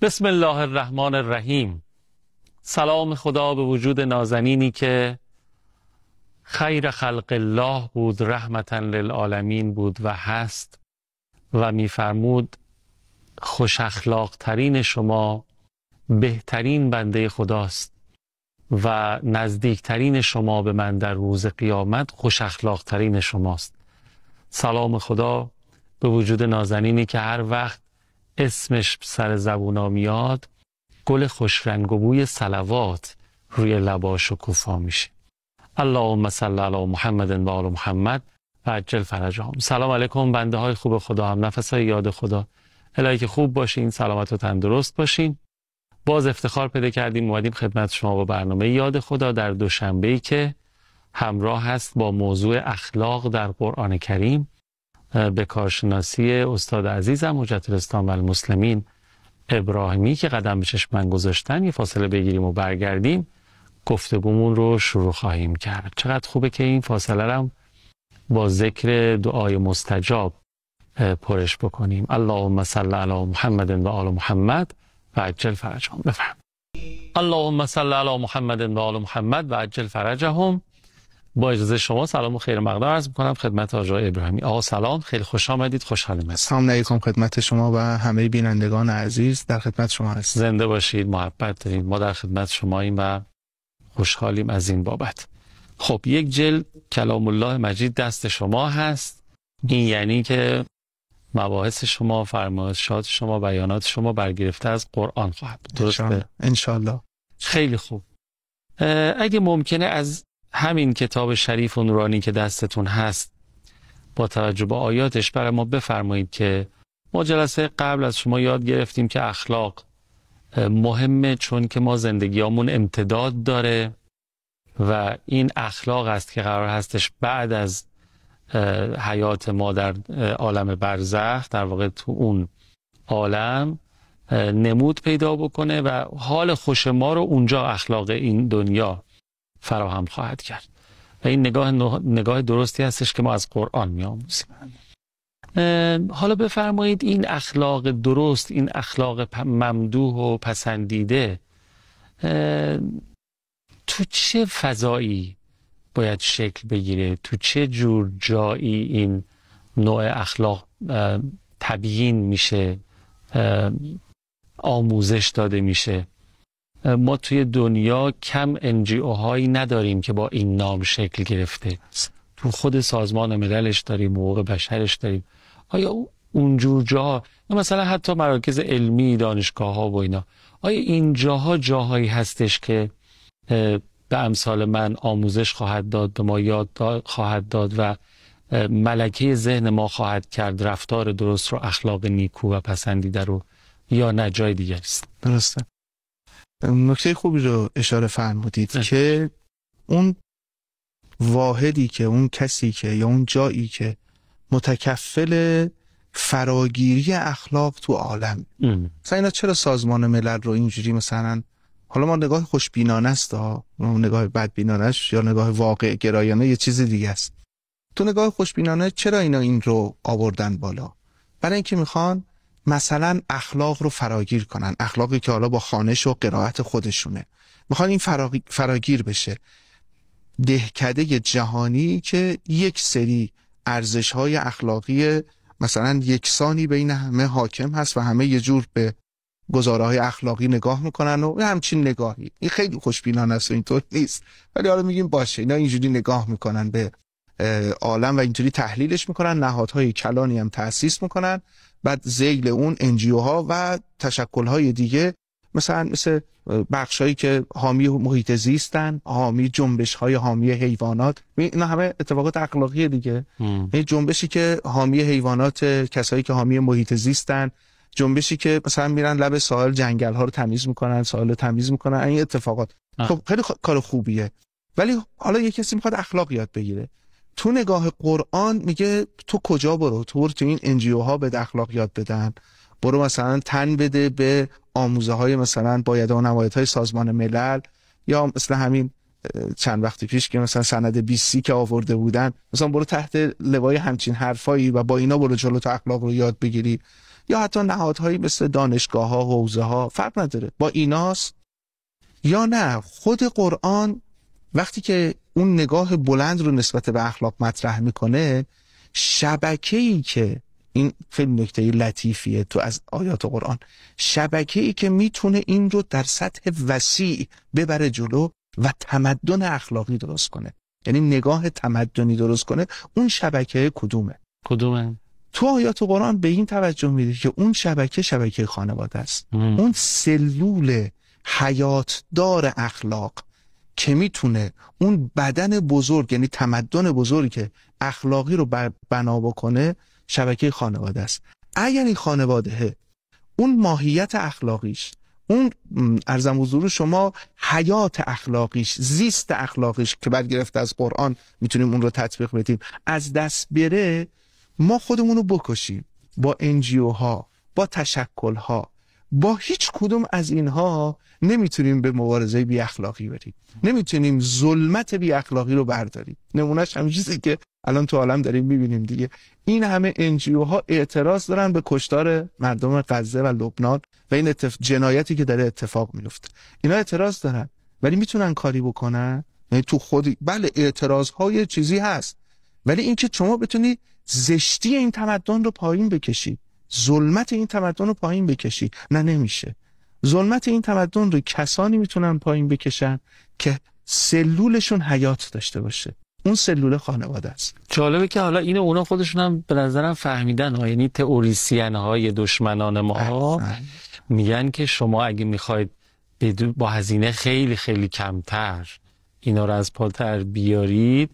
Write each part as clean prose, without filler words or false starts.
بسم الله الرحمن الرحیم. سلام خدا به وجود نازنینی که خیر خلق الله بود، رحمتا للعالمین بود و هست و میفرمود خوش اخلاق ترین شما بهترین بنده خداست و نزدیکترین شما به من در روز قیامت خوش اخلاق ترین شماست. سلام خدا به وجود نازنینی که هر وقت اسمش سر زبونا میاد گل خوش رنگ و بوی صلوات روی لباش شکوفا میشه. اللهم صل علی محمد و آل محمد و عجل فرجهم. سلام علیکم بنده های خوب خدا، هم نفس های یاد خدا. الهی که خوب باشین، سلامت و تندرست باشین. باز افتخار پیدا کردیم اومدیم خدمت شما با برنامه یاد خدا در دوشنبه‌ای که همراه هست با موضوع اخلاق در قرآن کریم به کارشناسی استاد عزیزم حجت الاسلام و المسلمین ابراهیمی که قدم به چشم من گذاشتن. یه فاصله بگیریم و برگردیم گفتگومون رو شروع خواهیم کرد. چقدر خوبه که این فاصله رو با ذکر دعای مستجاب پرش بکنیم. اللهم صل علی محمد و آل محمد و عجل فرجهم. بفرمایید. اللهم صل علی محمد و آل محمد و عجل فرجهم. با اجازه شما سلام و خیر مقدار عرض می‌کنم خدمت آقای ابراهیمی. آقا سلام، خیلی خوش آمدید، خوشحالم هستم. سلام علیکم خدمت شما و همه بینندگان عزیز، در خدمت شما هستم. زنده باشید، محبت دارید. ما در خدمت شماییم و خوشحالیم از این بابت. خب یک جلد کلام الله مجید دست شما هست. این یعنی که مباحث شما، فرمایشات شما، بیانات شما برگرفته از قرآن خواهد بود. درسته؟ انشالله. خیلی خوب. اگه ممکنه از همین کتاب شریف و نورانی که دستتون هست با توجه به آیاتش برای ما بفرمایید که ما جلسه قبل از شما یاد گرفتیم که اخلاق مهمه چون که ما زندگیامون امتداد داره و این اخلاق است که قرار هستش بعد از حیات ما در عالم برزخ، در واقع تو اون عالم نمود پیدا بکنه و حال خوش ما رو اونجا اخلاق این دنیا فراهم خواهد کرد و این نگاه درستی هستش که ما از قرآن می‌آموزیم. حالا بفرمایید این اخلاق درست، این اخلاق ممدوح و پسندیده تو چه فضایی باید شکل بگیره؟ تو چه جور جایی این نوع اخلاق تبیین میشه، آموزش داده میشه؟ ما توی دنیا کم NGO هایی نداریم که با این نام شکل گرفته. تو خود سازمان مللش داریم، حقوق بشرش داریم. آیا اونجور جاها، مثلا حتی مراکز علمی، دانشگاه ها و اینا، آیا این جاها جاهایی هستش که به امثال من آموزش خواهد داد، به ما یاد خواهد داد و ملکه ذهن ما خواهد کرد رفتار درست رو، اخلاق نیکو و پسندیده رو، یا نه جای دیگه است؟ درسته. نکته خوبی رو اشاره فرمودید که اون واحدی که، اون کسی که، یا اون جایی که متکفل فراگیری اخلاق تو عالم، مثلا اینا چرا سازمان ملل رو اینجوری مثلا، حالا ما نگاه خوشبینانه است، نگاه بدبینانهش یا نگاه واقع گرایانه یه چیز دیگه است. تو نگاه خوشبینانه چرا اینا این رو آوردن بالا؟ برای اینکه میخوان مثلا اخلاق رو فراگیر کنن، اخلاقی که حالا با خوانش و قرائت خودشونه میخوان این فراگیر بشه. دهکده جهانی که یک سری ارزش‌های اخلاقی مثلا یکسانی بین همه حاکم هست و همه یه جور به گزاره‌های اخلاقی نگاه میکنن و همچین نگاهی، این خیلی خوشبینانه است و اینطور نیست، ولی حالا میگیم باشه اینا اینجوری نگاه میکنن به عالم و اینطوری تحلیلش میکنن، نهادهای کلانی هم تأسیس میکنن، بعد ذیل اون NGO ها و تشکل‌های دیگه مثل بخشایی که حامی محیط زیستن، حامی جنبش‌های حامی حیوانات، اینا همه اتفاقات اخلاقی دیگه. این جنبشی که حامی حیوانات، کسایی که حامی محیط زیستن، جنبشی که مثلا میرن لب ساحل جنگل‌ها رو تمیز میکنن، ساحل رو تمیز میکنن، این اتفاقات خب خیلی کار خوبیه. ولی حالا یه کسی میخواد اخلاق یاد بگیره، تو نگاه قرآن میگه تو کجا برو، تو این NGO ها به اخلاق یاد بدن، برو مثلا تن بده به آموزه های مثلا باید و نبایدهای سازمان ملل، یا مثل همین چند وقت پیش که مثلا سند 20 که آورده بودن، مثلا برو تحت لوای همچین حرفایی و با اینا برو جلو تا اخلاق رو یاد بگیری، یا حتی نهادهایی مثل دانشگاه ها، حوزه ها، فرق نداره، با ایناست. یا نه خود قرآن وقتی که اون نگاه بلند رو نسبت به اخلاق مطرح میکنه، شبکه‌ای که این خیلی نکته لطیفیه تو از آیات قرآن، شبکه‌ای که میتونه این رو در سطح وسیع ببره جلو و تمدن اخلاقی درست کنه، یعنی نگاه تمدنی درست کنه، اون شبکه کدومه؟ تو آیات قرآن به این توجه میده که اون شبکه خانواده است. اون سلول حیاتدار اخلاق که میتونه اون بدن بزرگ، یعنی تمدن بزرگی که اخلاقی رو بنا بکنه، شبکه خانواده است. اگر این خانواده اون ماهیت اخلاقیش، اون ارزم حضور شما حیات اخلاقیش، زیست اخلاقیش که برگرفته از قرآن میتونیم اون رو تطبیق بدیم، از دست بره، ما خودمون رو بکشیم با NGO ها، با تشکل ها، با هیچ کدوم از اینها نمیتونیم به مبارزه بی اخلاقی بریم، نمیتونیم ظلمت بی اخلاقی رو برداریم. نمونهش همین چیزی که الان تو عالم داریم میبینیم دیگه. این همه NGO ها اعتراض دارن به کشتار مردم غزه و لبنان و این جنایتی که داره اتفاق میفته، اینا اعتراض دارن، ولی میتونن کاری بکنن؟ یعنی تو خود بله اعتراض های چیزی هست، ولی اینکه شما بتونی زشتی این تمدن رو پایین بکشی، ظلمت این تمدن رو پایین بکشی، نه نمیشه. ظلمت این تمدن رو کسانی میتونن پایین بکشن که سلولشون حیات داشته باشه، اون سلول خانواده است. جالبه که حالا اینو اونا خودشون هم به نظرم فهمیدن ها، یعنی تئوریسین های دشمنان ما میگن که شما اگه میخواید با هزینه خیلی خیلی کمتر اینا رو از پاتر بیارید،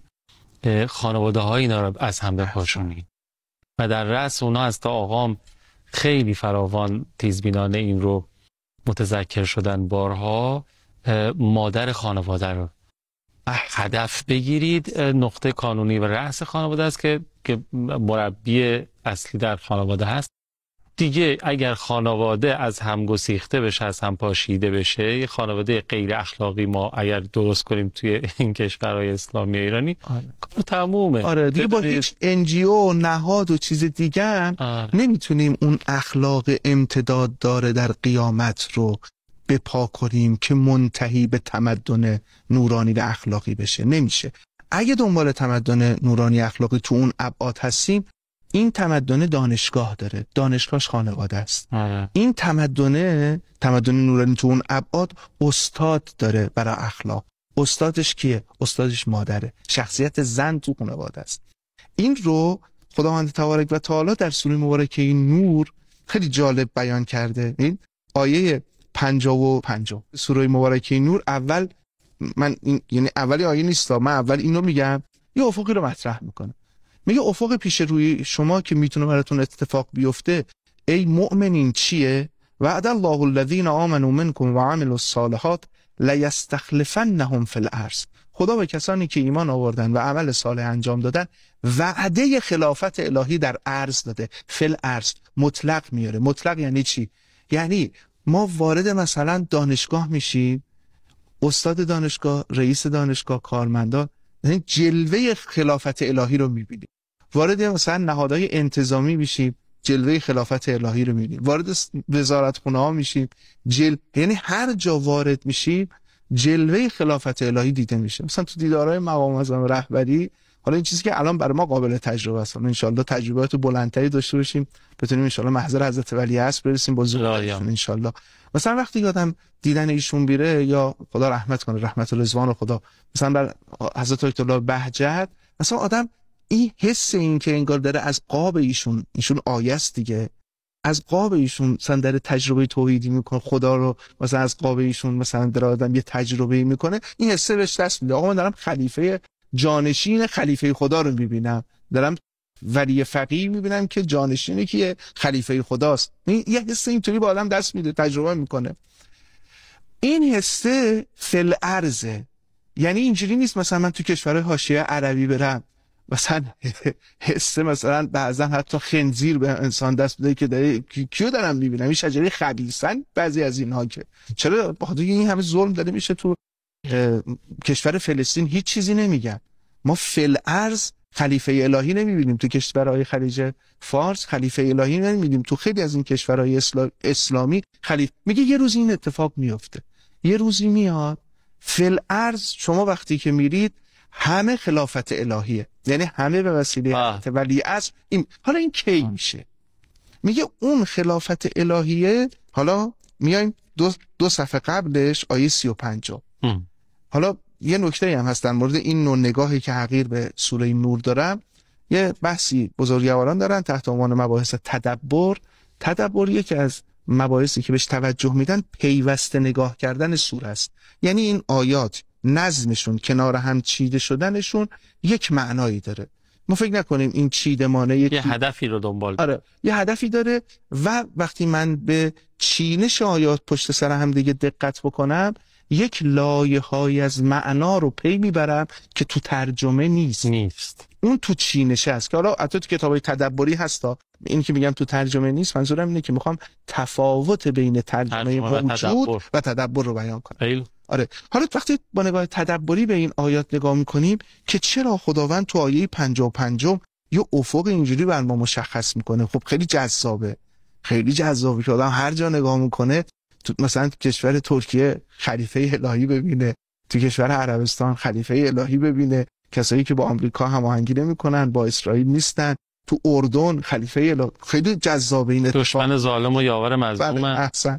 خانواده های اینا رو از هم بپاشونید. و در رأس اونا از تا آقام خیلی فراوان تیزبینانه این رو متذکر شدن بارها، مادر خانواده رو هدف بگیرید. نقطه کانونی و رأس خانواده است که مربی اصلی در خانواده هست دیگه. اگر خانواده از هم گسیخته بشه، از هم پاشیده بشه، یه خانواده غیر اخلاقی ما اگر درست کنیم توی این کشورهای اسلامی ایرانی، کار تمومه. آره دیگه با هیچ NGO نهاد و چیز دیگه نمیتونیم اون اخلاق امتداد داره در قیامت رو بپا کنیم که منتهی به تمدن نورانی و اخلاقی بشه، نمیشه. اگه دنبال تمدن نورانی اخلاقی تو اون ابعاد هستیم، این تمدن دانشگاه داره، دانشگاهش خانواده است. این تمدن نورانی تو اون ابعاد استاد داره برای اخلاق. استادش کیه؟ استادش مادره. شخصیت زن تو خانواده است. این رو خداوند تبارک و تعالی در سوره مبارکه نور خیلی جالب بیان کرده. این آیه 55 سوره مبارکه نور، اول من یعنی اولی آیه نیست، من اول اینو میگم، یه افقی رو مطرح میکنه. میگه افق پیش روی شما که میتونه براتون اتفاق بیفته، ای مؤمنین چیه؟ وعد الله الذین آمنوا منکم و عملوا الصالحات لیستخلفنهم فی الارض. خدا به کسانی که ایمان آوردن و عمل صالح انجام دادن وعده خلافت الهی در ارض داده. فی الارض مطلق میاره. مطلق یعنی چی؟ یعنی ما وارد مثلا دانشگاه میشیم، استاد دانشگاه، رئیس دانشگاه، کارمندان، یعنی جلوه خلافت الهی رو میبینیم. وارد مثلا نهادهای انتظامی میشیم، جلوه خلافت الهی رو میبینیم. وارد وزارتخونه ها میشیم، یعنی هر جا وارد میشیم جلوه خلافت الهی دیده میشه. مثلا تو دیدارهای مقام اعظم رهبری، حالا این چیزی که الان برای ما قابل تجربه است، ان شاءالله تجربیات بلندتری داشته باشیم، بتونیم ان شاءالله محضر حضرت ولیعصر برسیم با ذوقشون ان شاءالله. مثلا وقتی یادم دیدن ایشون بیره، یا خدا رحمت کنه، رحمت و رضوان خدا، مثلا بر حضرت آیت الله بهجت، مثلا آدم این حس این که انگار داره از قاب ایشون آیه است دیگه، از قاب ایشون مثلا داره تجربه توحیدی میکنه، خدا رو مثلا از قاب ایشون مثلا داره آدم یه تجربه میکنه، این حسه بهش دست میده. آقا من دارم خلیفه جانشین خلیفه خدا رو میبینم، دارم ولی فقیه میبینم که جانشینی که خلیفه خداست. این یه حس اینطوری با آدم دست میده، تجربه میکنه. این حسه فل ارزه، یعنی اینجوری نیست مثلا من تو کشورهای حاشیه عربی برم مثلا حسه مثلا بعضا حتی خنزیر به انسان دست بده که داره کیو دارم میبینم، این شجره خبیثن بعضی از اینها، که چرا بخاطر این همه ظلم داره میشه تو کشور فلسطین هیچ چیزی نمیگن. ما فلارض خلیفه الهی نمیبینیم تو کشورهای خلیج فارس، خلیفه الهی نمیبینیم تو خیلی از این کشورهای اسلامی خلیفه. میگه یه روز این اتفاق میفته، یه روزی میاد فلارض شما وقتی که میرید همه خلافت الهیه، یعنی همه به وسیله ولیعصر. حالا این کی میشه؟ میگه اون خلافت الهیه. حالا میایم دو صفحه قبلش آیه 35. حالا یه نکته هم هست در مورد این نوع نگاهی که حقیر به سوره نور دارم. یه بحثی بزرگواران دارن تحت عنوان مباحث تدبر. تدبر یکی از مباحثی که بهش توجه میدن پیوسته نگاه کردن سوره است. یعنی این آیات نظمشون، کنار هم چیده شدنشون یک معنایی داره. ما فکر نکنیم این چیدمانه یه هدفی رو دنبال داره. آره یه هدفی داره و وقتی من به چینش آیات پشت سر هم دیگه دقت بکنم یک لایه‌های از معنا رو پی میبرم که تو ترجمه نیست. اون تو چینش هست که حالا حتی تو کتابای تدبری هستا. این که میگم تو ترجمه نیست منظورم اینه که میخوام تفاوت بین ترجمه موجود و تدبر رو بیان کنم. آره حالا وقتی با نگاه تدبری به این آیات نگاه میکنیم که چرا خداوند تو آیه 55 یه افق اینجوری بر ما مشخص میکنه. خب خیلی جذابه، خیلی جذابه که آدم هر جا نگاه میکنه تو مثلا تو کشور ترکیه خلیفه الهی ببینه، تو کشور عربستان خلیفه الهی ببینه، کسایی که با آمریکا هماهنگی نمیکنن، با اسرائیل نیستن، تو اردن خلیفه الهی. خیلی جذابه این اتفاق. دشمن ظالم و یاور مظلوم. احسن.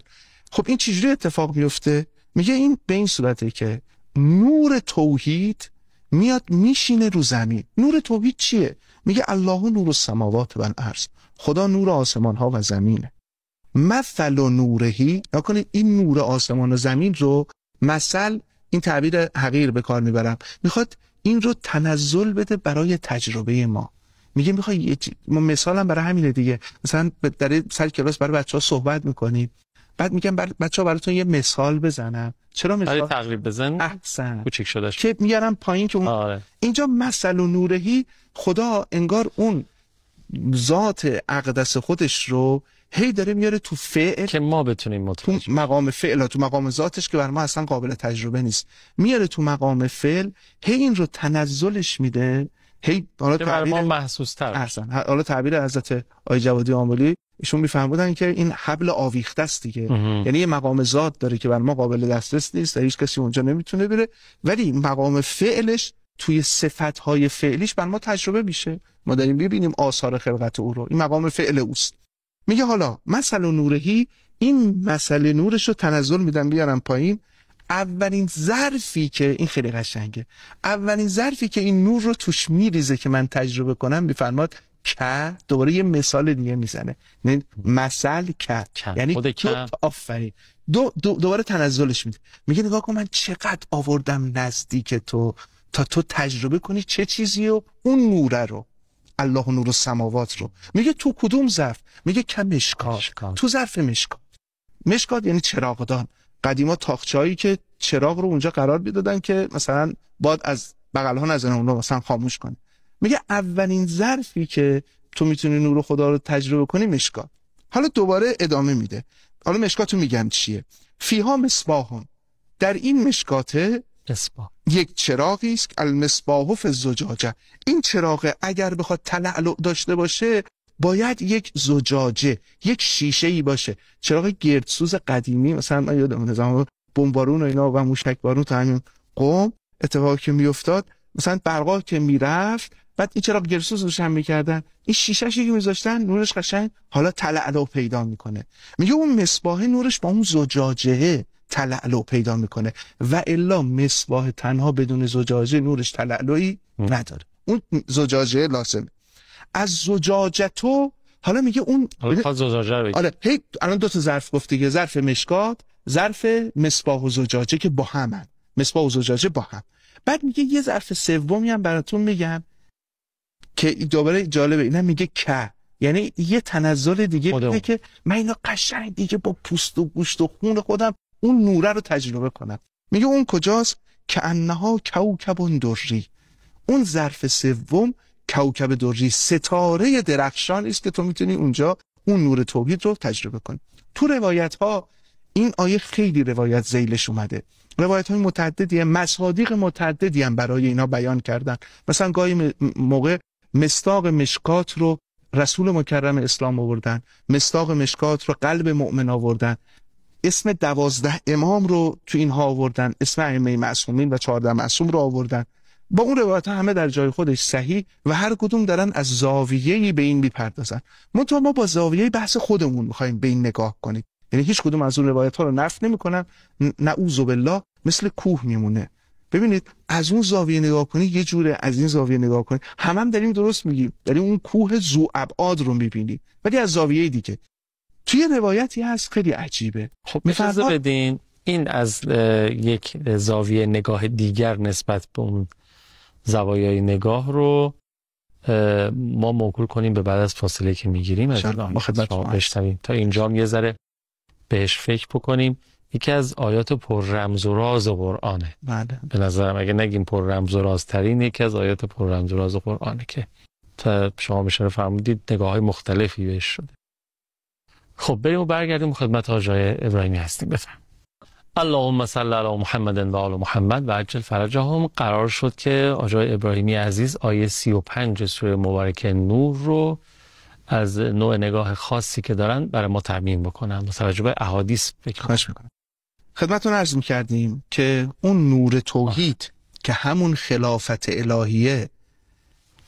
خب این چجوری اتفاق میفته؟ میگه این به این صورته که نور توحید میاد میشینه رو زمین. نور توحید چیه؟ میگه الله نور السماوات و الارض، خدا نور آسمان ها و زمینه. مثل نورهی، نکنید این نور آسمان و زمین رو مثل، این تعبیر حقیر به کار میبرم، میخواد این رو تنزل بده برای تجربه ما. میگه میخوای ما مثالم برای همینه دیگه. مثلا در سر کلاس برای بچه‌ها صحبت میکنیم، بعد میگم بچه‌ها براتون یه مثال بزنم. چرا مثال؟ برای تقریب بزن. احسن. کوچیک شدهش که میارم پایین که اینجا مثل و نورهی، خدا انگار اون ذات اقدس خودش رو هی داره میاره تو فعل که ما بتونیم متوجه، تو مقام فعل، تو مقام ذاتش که بر ما اصلا قابل تجربه نیست، میاره تو مقام فعل، هی این رو تنزلش میده، هی حالا تعبیر ما محسوس تر. احسن. حالا تعبیر حضرت آقای جوادی آملی ایشون میفهمودن که این حبل آویخته است دیگه. یعنی یه مقام ذات داره که بر ما قابل دسترس نیست و هیچ کسی اونجا نمیتونه بره، ولی مقام فعلش توی صفت‌های فعلیش بر ما تجربه میشه. ما داریم ببینیم آثار خلقت او رو. این مقام فعل اوست. میگه حالا مثل نورهی، این مثل نورش رو تنزل میدن بیارم پایین. اولین ظرفی که این خیلی قشنگه، اولین ظرفی که این نور رو توش میریزه که من تجربه کنم، میفرماد که دوباره یه مثال دیگه میزنه، مثل که یعنی آفرین دوباره تنزلش میده. میگه نگاه کن من چقدر آوردم نزدیک تو تا تو تجربه کنی چه چیزی و اون نوره رو، الله نور السماوات رو. میگه تو کدوم ظرف؟ میگه که مشکات. تو ظرف مشکات. مشکات یعنی چراغدان. قدیما تاقچه‌ای که چراغ رو اونجا قرار میدادن که مثلا باد از بغل ها نزنه اون رو مثلا خاموش کنه. میگه اولین ظرفی که تو میتونی نور خدا رو تجربه کنی مشکات. حالا دوباره ادامه میده. حالا مشکاتو میگم چیه؟ فیها مصباح، در این مشکاته یک چراغی است، المصباح فی الزجاجه. این چراغ اگر بخواد تلألؤ داشته باشه باید یک زجاجه، یک شیشه‌ای باشه. چراغ گردسوز قدیمی مثلا من یادم نظام بمبارون و اینا و موشک بارون تا همین قم اتفاقی که میافتاد، مثلا برقا که میرفت بعد این چراغ گردسوز روشن میکردن، این شیشه‌شی که میذاشتن نورش قشنگ حالا تلألؤ پیدا میکنه. میگه اون مصباح نورش با اون زجاجه تلألؤ پیدا میکنه و الا مصباح تنها بدون زجاجه نورش تلألؤی نداره. اون زجاجه لازمه. از زجاجتو، حالا میگه اون زجاجه رو آره هی الان دو تا ظرف گفته که ظرف مشکات، ظرف مصباح و زجاجه که با همن، مصباح و زجاجه با هم. بعد میگه یه ظرف سومی هم براتون میگم که دوباره جالبه، اینا میگه که یعنی یه تنزل دیگه میگه که من اینا قشنگ دیگه با پوست و گوشت و خون خودم اون نوره رو تجربه کنم. میگه اون کجاست؟ که انها کوکب دری. اون ظرف سوم کوکب دری، ستاره درخشان است که تو میتونی اونجا اون نور توحید رو تجربه کنی. تو روایت ها این آیه خیلی روایت ذیلش اومده. روایت های متعددی، مصادیق متعددی هم برای اینا بیان کردن. مثلا گاهی موقع مصداق مشکات رو رسول مکرم اسلام آوردن، مصداق مشکات رو قلب مؤمن آوردن، اسم 12 امام رو تو اینها آوردن، اسم ائمه معصومین و 14 معصوم رو آوردن. با اون روایت ها همه در جای خودش صحیح و هر کدوم دارن از زاویه‌ای به این میپردازن. منتها ما با زاویه بحث خودمون میخوایم به این نگاه کنیم. یعنی هیچ کدوم از اون روایت ها رو نفی نمی‌کنم، نعوذ بالله مثل کوه میمونه. ببینید از اون زاویه نگاه کنی یه جوره، از این زاویه نگاه کنی هم داریم درست میگیم، داریم اون کوه ذو ابعاد رو میبینی، ولی از زاویه دیگه. توی روایتی هست خیلی عجیبه. خب اجازه بدین این از یک زاویه نگاه دیگر نسبت به اون زوایای نگاه رو ما موکول کنیم به بعد از فاصله که میگیریم از ما خدمتتون بشنویم تا اینجا یه ذره بهش فکر بکنیم. یکی از آیات پر رمز و راز قرآنه. بله. به نظرم اگه نگیم پر رمز و راز ترین، یکی از آیات پر رمز و راز قرآنه که تا شما اشاره فرمودید نگاه‌های مختلفی بهش شده. خب بریم و برگردیم خدمت آقای ابراهیمی هستیم. بفهم. اللهم صل علی محمد و آل محمد و عجل فرجهم. قرار شد که آقای ابراهیمی عزیز آیه 35 سوره مبارکه نور رو از نوع نگاه خاصی که دارن برای ما ترمیم بکنن با توجه به احادیث فکر میکنم. خدمتتون عرض می‌کردیم که اون نور توحید که همون خلافت الهیه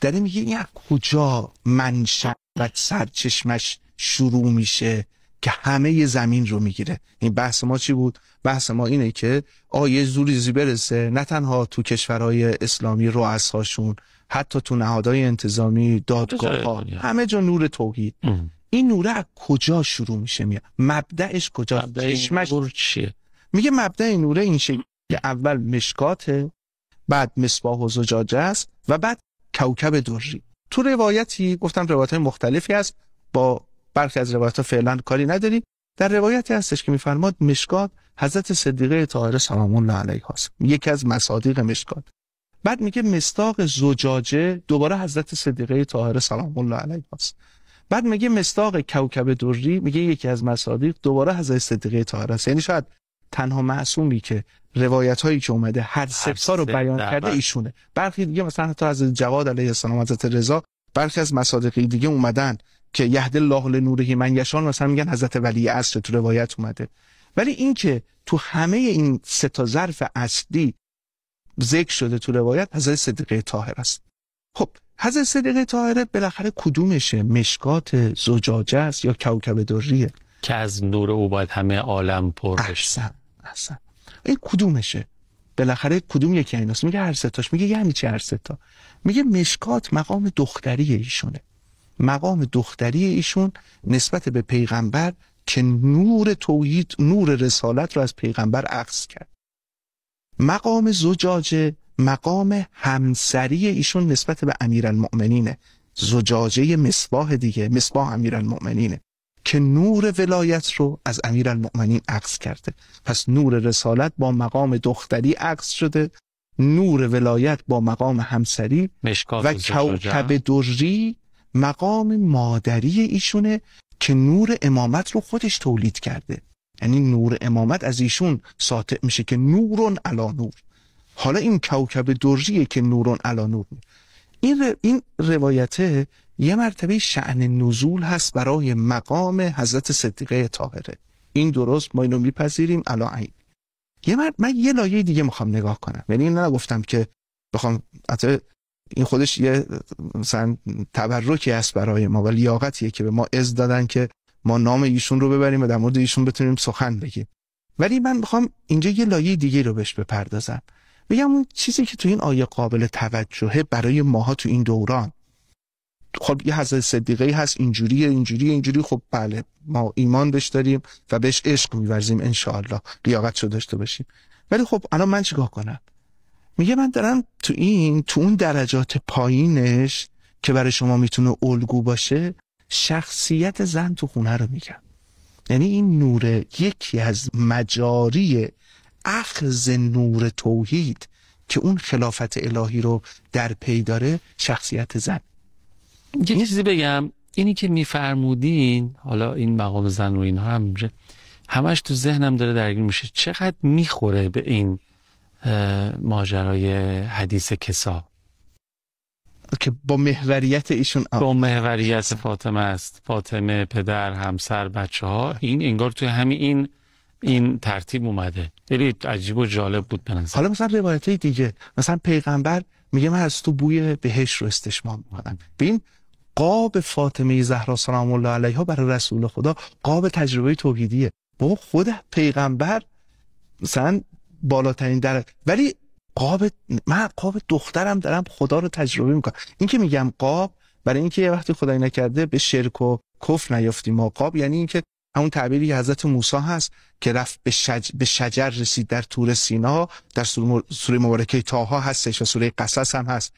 داره میگه این کجا منشأ و سرچشمش شروع میشه که همه زمین رو میگیره. این بحث ما چی بود؟ بحث ما اینه که آیه زوری برسه نه تنها تو کشورهای اسلامی رؤساشون، حتی تو نهادهای انتظامی، دادگاه‌ها، همه جا نور توحید. این نور از کجا شروع میشه؟ میاد مبدأش کجا؟ چشمش چیه؟ میگه مبدأ نور این شکل که اول مشکاته، بعد مصباح و زجاجه است و بعد کوکب دری. تو روایتی گفتم روایت‌های مختلفی هست، با برخی از روایت‌ها فعلا کاری نداریم. در روایتی هستش که میفرماد مشکات حضرت صدیقه طاهره سلام الله علیها است، یکی از مصادیق مشکات. بعد میگه مصداق زجاجه دوباره حضرت صدیقه طاهره سلام الله علیها است. بعد میگه مصداق کوکب دری، میگه یکی از مصادیق دوباره حضرت صدیقه طاهره است. یعنی شاید تنها معصومی که روایت‌هایی که اومده هر سه رو بیان کرده ایشونه. برخی دیگه مثلا حتی حضرت جواد علیه السلام، حضرت رضا، برخی از مصادیق دیگه اومدن که یهد الله لنوره من یشاء، مثلا میگن حضرت ولی عصر تو روایت اومده. ولی این که تو همه این سه تا ظرف اصلی ذکر شده تو روایت حضرت صدیقه طاهره است. خب حضرت صدیقه طاهره بالاخره کدومشه؟ مشکات، زجاجه است یا کوکب دریه که از نور او باید همه عالم پر بشه؟ احسن. این کدومشه؟ بالاخره کدوم یکی ایناست؟ میگه هر سه تاش. میگه یعنی چی هر سه تا؟ میگه مشکات مقام دختری ایشونه، مقام دختری ایشون نسبت به پیغمبر که نور توحید، نور رسالت رو از پیغمبر اخذ کرد. مقام زجاجه مقام همسری ایشون نسبت به امیرالمؤمنینه. زجاجه مصباح دیگه، مصباح امیرالمؤمنینه که نور ولایت رو از امیرالمؤمنین اخذ کرده. پس نور رسالت با مقام دختری اخذ شده، نور ولایت با مقام همسری و کوکب دری مقام مادری ایشونه که نور امامت رو خودش تولید کرده. یعنی نور امامت از ایشون ساطع میشه که نورون علی نور. حالا این کوکب دریه که نورون علی نور. این روایته یه مرتبه شأن نزول هست برای مقام حضرت صدیقه طاهره. این درست، ما اینو میپذیریم علی عین. من یه لایه دیگه میخوام نگاه کنم. یعنی این نگفتم که بخوام، حتی این خودش یه مثلا تبرکی است برای ما و لیاقتیه که به ما عز دادن که ما نام ایشون رو ببریم و در مورد ایشون بتونیم سخن بگیم. ولی من میخوام اینجا یه لایه دیگه رو بهش بپردازم. بگم اون چیزی که تو این آیه قابل توجهه برای ماها تو این دوران، خب یه حضرت صدیقه هست اینجوری، خب بله ما ایمان بهش داریم و بهش عشق می‌ورزیم ان شاء الله، لیاقت رو داشته باشیم. ولی خب الان من چیکار کنم؟ میگه من دارم تو اون درجات پایینش که برای شما میتونه الگو باشه، شخصیت زن تو خونه رو میگم. یعنی این نور یکی از مجاری اخذ نور توحید که اون خلافت الهی رو در پی داره، شخصیت زن. یه چیزی بگم، اینی که میفرمودین حالا این مقام زن و اینها هم همش تو ذهنم داره درگیر میشه چقدر میخوره به این ماجرای حدیث کسا که با محوریت ایشون با محوریت فاطمه است، فاطمه، پدر، همسر، بچه ها، این انگار توی همین این ترتیب اومده. خیلی عجیب و جالب بود به نظر. حالا مثلا روایت‌های دیگه، مثلا پیغمبر میگه من از تو بوی بهشت رو استشمام می‌کنم. ببین قاب فاطمه زهرا سلام الله علیها برای رسول خدا قاب تجربه توحیدیه. بابا خود پیغمبر مثلا بالاترین درجه، ولی من قاب دخترم دارم خدا رو تجربه میکنم. این که میگم قاب برای اینکه یه وقتی خدای نکرده به شرک و کفر نیافتیم. ما قاب یعنی اینکه همون تعبیری که حضرت موسی هست که رفت به شجر رسید در طور سینا، در سوره مبارکه طه هستش و سوره قصص هم هست